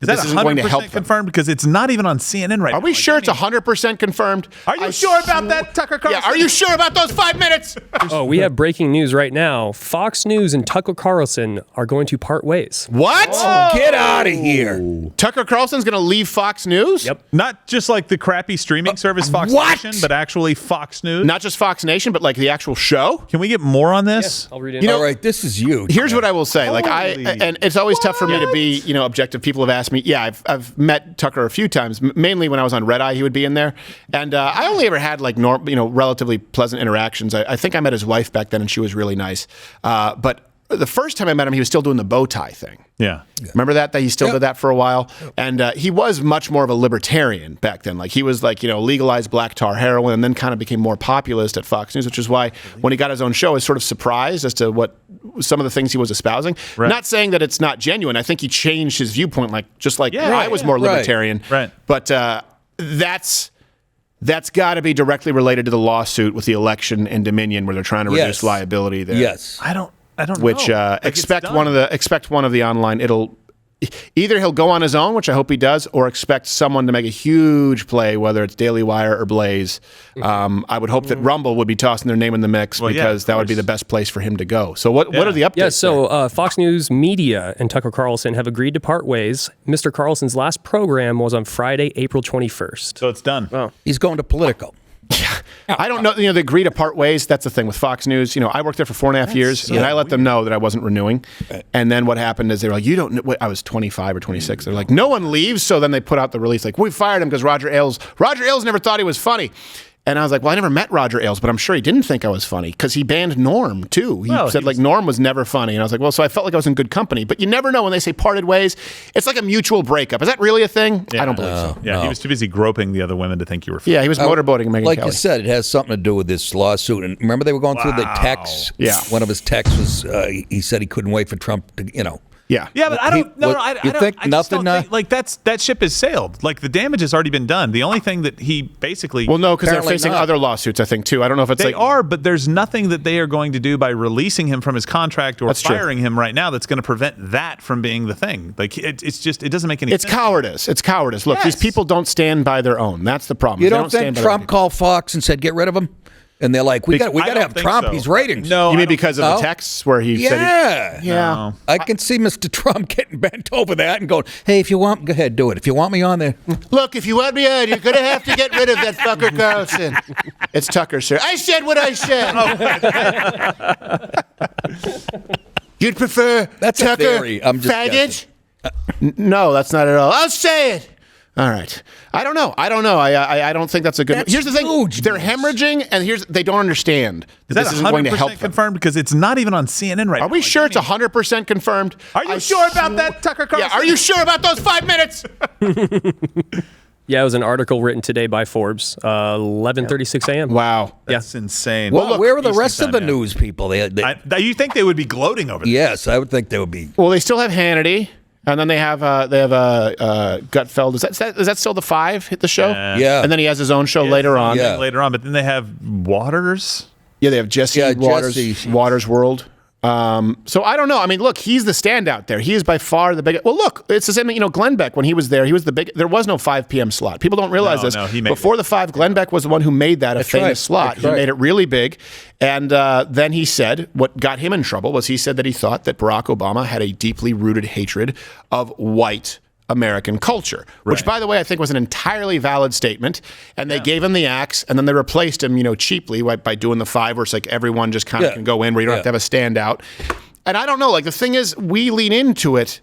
Is that 100% confirmed? Because it's not even on CNN right now. Are we sure it's 100% confirmed? Are you sure about that, Tucker Carlson? Yeah, are you sure about those 5 minutes? We have breaking news right now. Fox News and Tucker Carlson are going to part ways. What? Oh, get out of here. Tucker Carlson's going to leave Fox News? Yep. Not just like the crappy streaming service Fox Nation, but actually Fox News? Not just Fox Nation, but like the actual show? Can we get more on this? Yes, I'll read it. All right, this is huge. Here's what I will say. And it's always tough for me to be, objective. People have asked me, I've met Tucker a few times, mainly when I was on Red Eye, he would be in there. And I only ever had like relatively pleasant interactions. I think I met his wife back then and she was really nice. But the first time I met him, he was still doing the bow tie thing. Yeah. Remember that he still did that for a while? And he was much more of a libertarian back then. Like he was like, legalized black tar heroin and then kind of became more populist at Fox News, which is why when he got his own show, I was sort of surprised as to what some of the things he was espousing. Right. Not saying that it's not genuine. I think he changed his viewpoint, I was more libertarian. Right. But that's got to be directly related to the lawsuit with the election and Dominion where they're trying to reduce liability there. Yes. I don't which know. Expect one of the online. It'll either he'll go on his own, which I hope he does, or expect someone to make a huge play, whether it's Daily Wire or Blaze. I would hope that Rumble would be tossing their name in the mix because that would be the best place for him to go. So what are the updates? Yeah, so Fox News Media and Tucker Carlson have agreed to part ways. Mr. Carlson's last program was on Friday, April 21st. So it's done. Wow. He's going to Politico. I don't know. They agree to part ways. That's the thing with Fox News. I worked there for 4.5 years, and I let them know that I wasn't renewing. And then what happened is they were like, "You don't know." I was 25 or 26. They're like, "No one leaves." So then they put out the release like, "We fired him because Roger Ailes never thought he was funny." And I was like, well, I never met Roger Ailes, but I'm sure he didn't think I was funny because he banned Norm, too. He said, Norm was never funny. And I was like, well, so I felt like I was in good company. But you never know when they say parted ways. It's like a mutual breakup. Is that really a thing? Yeah. I don't believe so. Yeah, he was too busy groping the other women to think you were funny. Yeah, he was motorboating Megyn Like Kelly. you said, it has something to do with this lawsuit. And remember they were going through the texts? Yeah. One of his texts was, he said he couldn't wait for Trump to, Yeah. Yeah, but I don't. I just don't think, like that ship has sailed. Like the damage has already been done. The only thing that he basically because they're facing other lawsuits, I think too. I don't know if it's but there's nothing that they are going to do by releasing him from his contract or firing him right now that's going to prevent that from being the thing. Like it doesn't make any sense. It's cowardice. Look, these people don't stand by their own. That's the problem. You don't think Trump called Fox and said get rid of him? And they're like, we got to have Trump. So. He's ratings. No, you mean because of the texts where he said no. I can see Mr. Trump getting bent over that and going, hey, if you want, go ahead, do it. If you want me on there. Look, if you want me on, you're going to have to get rid of that fucker Carlson. It's Tucker, sir. I said what I said. You'd prefer that's Tucker a theory. I'm just faggot? No, that's not at all. I'll say it. All right. I don't know. I don't think that's a good. Here's the thing. They're hemorrhaging, and they don't understand. Is that 100% confirmed? Because it's not even on CNN right now. Are we sure it's 100% confirmed? Are you sure about that, Tucker Carlson? Yeah. Are you sure about those 5 minutes? Yeah, it was an article written today by Forbes, 11:36 a.m. Wow, that's insane. Well, look, where are the rest of the news people? You think they would be gloating over that? Yes, I would think they would be. Well, they still have Hannity. And then they have Gutfeld. Is that still the 5 hit the show? Yeah. And then he has his own show later on. Yeah. Later on, but then they have Waters. Yeah, they have Jesse Waters World. So I don't know. I mean, look, he's the standout there. He is by far the biggest. Well, look, it's the same. Glenn Beck when he was there, he was the big. There was no 5 p.m. slot. People don't realize this. No, he made Before the 5, Glenn Beck was the one who made that a famous slot. He made it really big, and then he said what got him in trouble was he said that he thought that Barack Obama had a deeply rooted hatred of white American culture, which, by the way, I think was an entirely valid statement. And they gave him the axe, and then they replaced him, cheaply by doing the 5, where it's like everyone just kind of can go in, where you don't have to have a standout. And I don't know. Like the thing is, we lean into it.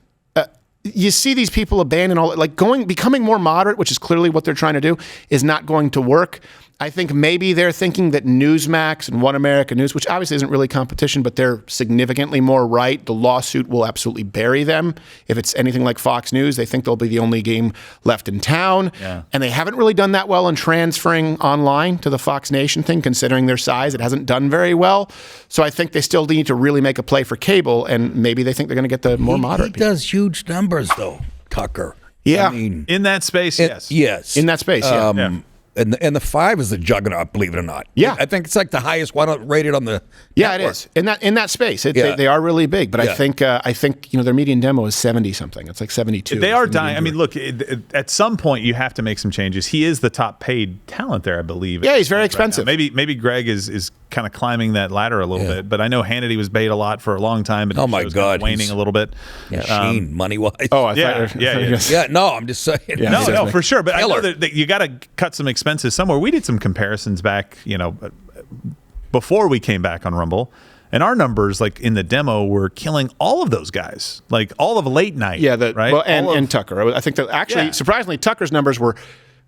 You see these people abandon all, becoming more moderate, which is clearly what they're trying to do, is not going to work. I think maybe they're thinking that Newsmax and One American News, which obviously isn't really competition, but they're significantly more right. The lawsuit will absolutely bury them. If it's anything like Fox News, they think they'll be the only game left in town. Yeah. And they haven't really done that well in transferring online to the Fox Nation thing, considering their size. It hasn't done very well. So I think they still need to really make a play for cable, and maybe they think they're going to get the more moderate people. He does huge numbers, though, Tucker. Yeah. In that space, yes. Yes. In that space, yeah. And the 5 is the juggernaut, believe it or not. Yeah. I think it's like the highest one rated on the Yeah, network. it is. In that space. They are really big, but I think their median demo is 70 something. It's like 72. They are dying. I mean, look, at some point you have to make some changes. He is the top paid talent there, I believe. Yeah, he's very expensive. Maybe Greg is kind of climbing that ladder a little bit, but I know Hannity was paid a lot for a long time, but Oh my God, waning a little bit. Machine, money-wise. Oh, I Yeah, thought yeah. no, I'm just saying. Yeah. No, for sure. But I know Killer. that you got to cut some expenses somewhere. We did some comparisons back, before we came back on Rumble, and our numbers, like in the demo, were killing all of those guys, like all of late night. Yeah, right. Well, and Tucker. I think that actually, surprisingly, Tucker's numbers were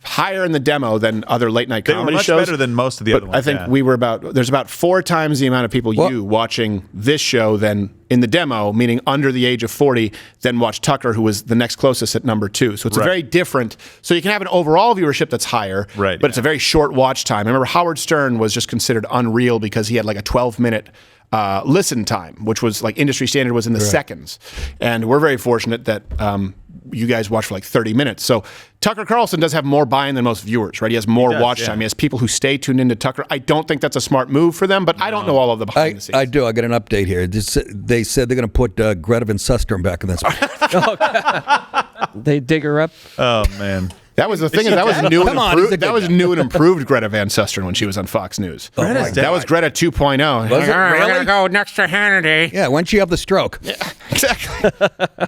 higher in the demo than other late night comedy they were much shows. better than most of the other ones. I think we were there's about 4 times the amount of people watching this show than in the demo, meaning under the age of 40, than watched Tucker, who was the next closest at number 2. So it's a very different. So you can have an overall viewership that's higher, right? But it's a very short watch time. I remember Howard Stern was just considered unreal because he had like a 12-minute listen time, which was like industry standard was in the seconds. And we're very fortunate that you guys watch for like 30 minutes. So Tucker Carlson does have more buy-in than most viewers, right? He has more watch time. He has people who stay tuned into Tucker. I don't think that's a smart move for them, but I don't know all of the behind the scenes. I do. I got an update here. They said they're going to put Greta Van Susteren back in this. They dig her up. Oh man. That was the thing. That was new and improved. That was new and improved Greta Van Susteren when she was on Fox News. That was Greta 2.0. Was it We're really? gonna go next to Hannity. Yeah, when'd she have the stroke? Yeah, exactly.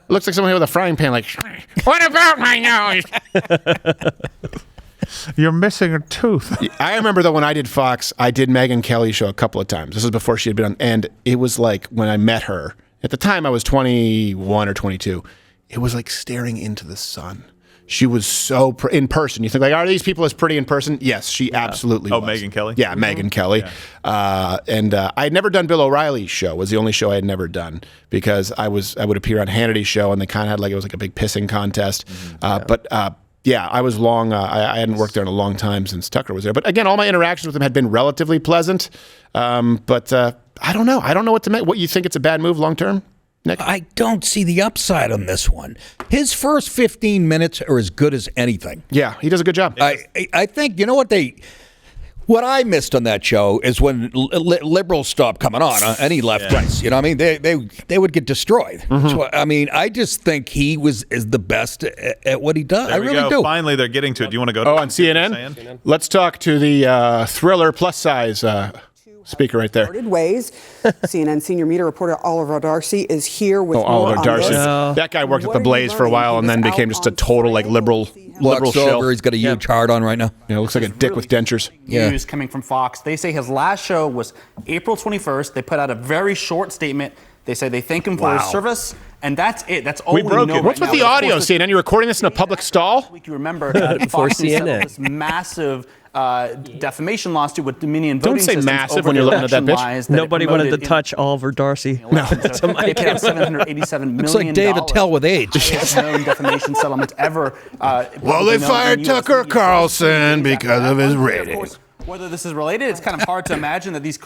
Looks like someone here with a frying pan. Like, what about my nose? You're missing a tooth. I remember though when I did Fox, I did Megyn Kelly's show a couple of times. This was before she had been on, and it was like when I met her. At the time, I was 21 or 22. It was like staring into the sun. She was so in person. You think like, are these people as pretty in person? Yes, she absolutely was. Megyn Kelly? Yeah, Megyn Kelly. Yeah. And I had never done Bill O'Reilly's show. Was the only show I had never done because I would appear on Hannity's show and they kind of had like it was like a big pissing contest. But I was long. I hadn't worked there in a long time since Tucker was there. But again, all my interactions with him had been relatively pleasant. But I don't know. I don't know what to make. What you think it's a bad move long term? Nick? I don't see the upside on this one. His first 15 minutes are as good as anything. Yeah, he does a good job. I think, you know what I missed on that show is when liberals stopped coming on any leftists. You know what I mean? They would get destroyed. So, I mean, I just think he is the best at what he does. I really do. Finally, they're getting to it. Do you want to go to on CNN? Let's talk to the Thriller plus size speaker right there. Ways. CNN senior media reporter Oliver Darcy is here with more Oliver on Darcy. this. That guy worked at the Blaze for a while and then became just a total like liberal shill. He's got a huge heart on right now. Yeah, looks like a dick with dentures. News coming from Fox. They say his last show was April 21st. They put out a very short statement. They say they thank him for his service, and that's it. That's all we broke know. it. What's with the audio, CNN? You're recording this in a public stall? You remember Before Fox set up CNN. this massive defamation lawsuit with Dominion voting Don't say systems massive over when you're looking at that election bitch. lies that Nobody it wanted to promoted in touch Oliver Darcy. the election. So they paid out $787 million. Looks like Dave Attell with age. Highest known defamation settlement ever. Well, they fired Tucker Carlson because of his rating. Whether this is related, it's kind of hard to imagine that these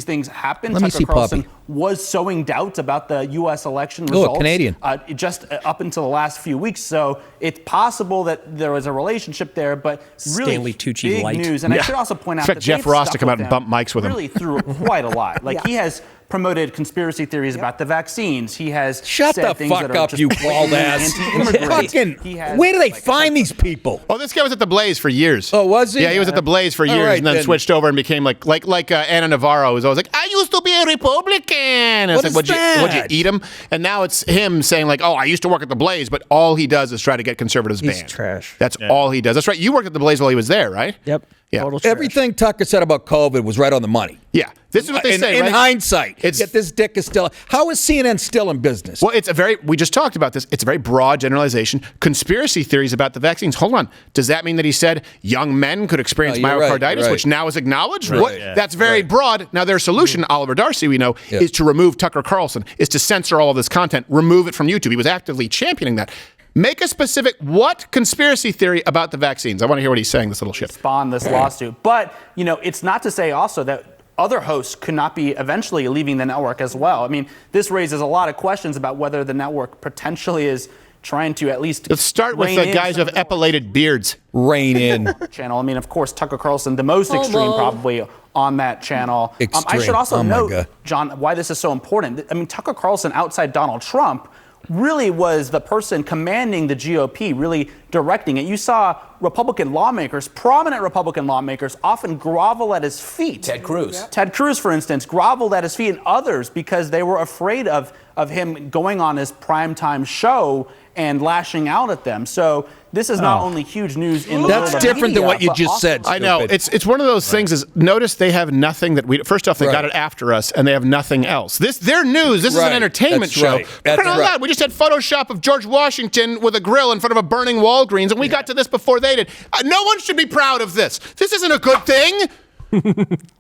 things happen. Let me Tucker see Carlson Poppy. was sowing doubts about the U.S. election results. Canadian. Just up until the last few weeks. So it's possible that there was a relationship there, but really Stanley Tucci big light. news. And I should also point out Expect that Jeff they've Ross to stuck come out with and bump them mics with him. really through quite a lot. Like he has promoted conspiracy theories about the vaccines. He has Shut said the things fuck that are up, just you bald ass. anti-immigrant. He has, Where do they find these people? Oh, this guy was at the Blaze for years. Oh, was he? Yeah, he was at the Blaze for years right, and then then. switched over and became like Anna Navarro was always like, I used to be a Republican. And What it's like, is that? would you eat him? And now it's him saying like, oh, I used to work at the Blaze, but all he does is try to get conservatives He's banned. trash. That's all he does. That's right. You worked at the Blaze while he was there, right? Yep. Yeah. Total trash. Everything Tucker said about COVID was right on the money. Yeah. This is what they say, in right? hindsight, It's- yet this dick is still. How is CNN still in business? Well, we just talked about this. It's a very broad generalization. Conspiracy theories about the vaccines. Hold on. Does that mean that he said young men could experience you're right, myocarditis, right. which now is acknowledged? Right. What? Yeah. That's very broad. Now, their solution, Oliver Darcy, we know, Yeah. is to remove Tucker Carlson, is to censor all of this content, remove it from YouTube. He was actively championing that. Make a specific what conspiracy theory about the vaccines? I want to hear what he's saying, this little shit. Spawn this lawsuit. But, it's not to say also that other hosts could not be eventually leaving the network as well. I mean, this raises a lot of questions about whether the network potentially is trying to at least Let's start with the guys with epilated beards. Rein in. Channel. I mean, of course, Tucker Carlson, the most extreme probably on that channel. I should also note, John, why this is so important. I mean, Tucker Carlson, outside Donald Trump, really was the person commanding the GOP, really directing it. You saw Republican lawmakers, prominent Republican lawmakers, often grovel at his feet. Ted Cruz. Yep. Ted Cruz, for instance, groveled at his feet, and others, because they were afraid of him going on his primetime show and lashing out at them. So this is not only huge news in the world of That's different media, than what you but just also- said. I know. It's one of those things is, notice they have nothing that we, first off, they got it after us, and they have nothing else. Their news, this is an entertainment show. We just had Photoshop of George Washington with a grill in front of a burning Walgreens, and we got to this before they did. No one should be proud of this. This isn't a good thing.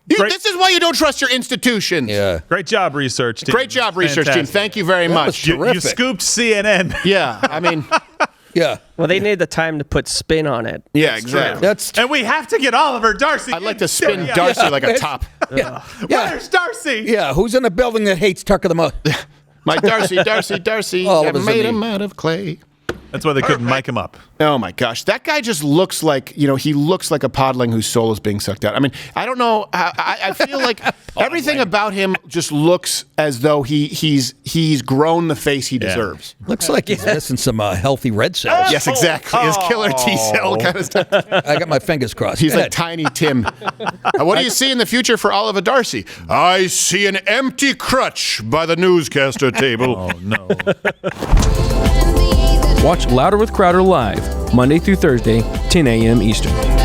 This is why you don't trust your institutions. Yeah. Great job, research team. Great job, research team. Thank you very much. You scooped CNN. Yeah, I mean... Yeah. Well, they need the time to put spin on it. Yeah, exactly. And we have to get Oliver Darcy. I'd like to spin Darcy like a top. Where's Darcy? Yeah, who's in the building that hates Tucker the most? My Darcy. All of I us made in him the- out of clay. That's why they couldn't mic him up. Oh my gosh, that guy just looks like, he looks like a podling whose soul is being sucked out. I mean, I don't know. I feel like everything about him just looks as though he's grown the face he deserves. Looks like he's missing some healthy red cells. Yes, exactly. His killer T cell kind of stuff. I got my fingers crossed. He's Go like ahead. Tiny Tim. What do you see in the future for Oliver Darcy? I see an empty crutch by the newscaster table. Oh, no. Watch Louder with Crowder live, Monday through Thursday, 10 a.m. Eastern.